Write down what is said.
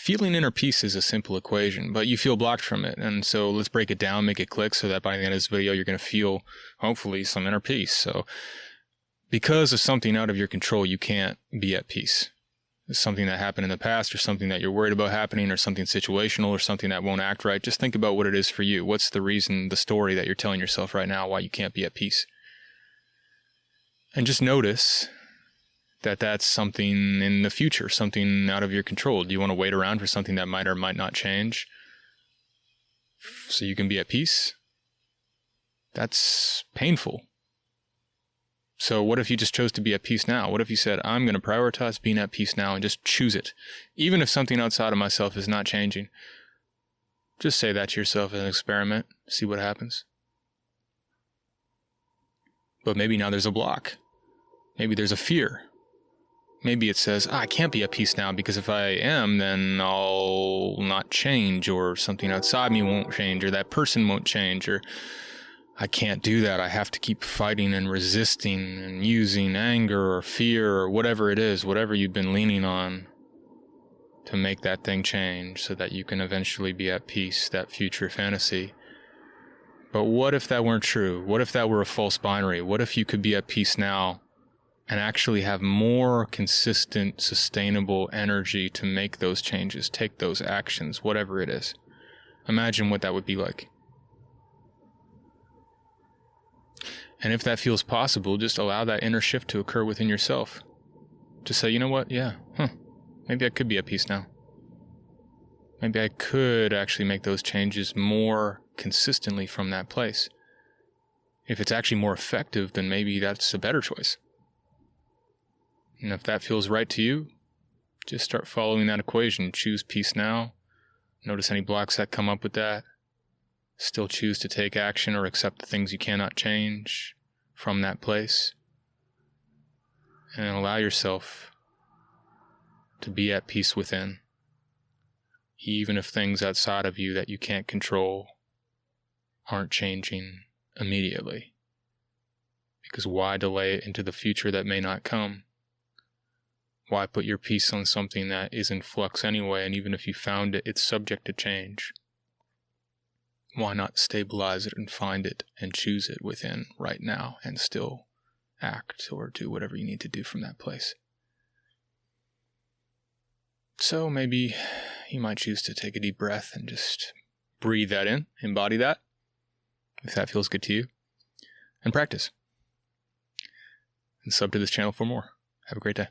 feeling inner peace is a simple equation, but you feel blocked from it. And so let's break it down, make it click so that by the end of this video, you're going to feel, hopefully, some inner peace. So because of something out of your control, you can't be at peace. It's something that happened in the past or something that you're worried about happening or something situational or something that won't act right. Just think about what it is for you. What's the reason, the story that you're telling yourself right now why you can't be at peace? And just notice that that's something in the future, something out of your control. Do you want to wait around for something that might or might not change so you can be at peace? That's painful. So what if you just chose to be at peace now? What if you said, I'm going to prioritize being at peace now and just choose it? Even if something outside of myself is not changing. Just say that to yourself as an experiment. See what happens. But maybe now there's a block. Maybe there's a fear. Maybe it says, I can't be at peace now because if I am, then I'll not change, or something outside me won't change, or that person won't change, or I can't do that. I have to keep fighting and resisting and using anger or fear or whatever it is, whatever you've been leaning on to make that thing change so that you can eventually be at peace, that future fantasy. But what if that weren't true? What if that were a false binary? What if you could be at peace now and actually have more consistent, sustainable energy to make those changes, take those actions, whatever it is? Imagine what that would be like. And if that feels possible, just allow that inner shift to occur within yourself. Just say, you know what? Yeah, maybe I could be at peace now. Maybe I could actually make those changes more consistently from that place. If it's actually more effective, then maybe that's a better choice. And if that feels right to you, just start following that equation. Choose peace now. Notice any blocks that come up with that. Still choose to take action or accept the things you cannot change from that place. And allow yourself to be at peace within. Even if things outside of you that you can't control aren't changing immediately. Because why delay it into the future that may not come? Why put your peace on something that is in flux anyway, and even if you found it, it's subject to change? Why not stabilize it and find it and choose it within right now and still act or do whatever you need to do from that place? So maybe you might choose to take a deep breath and just breathe that in, embody that, if that feels good to you, and practice. And sub to this channel for more. Have a great day.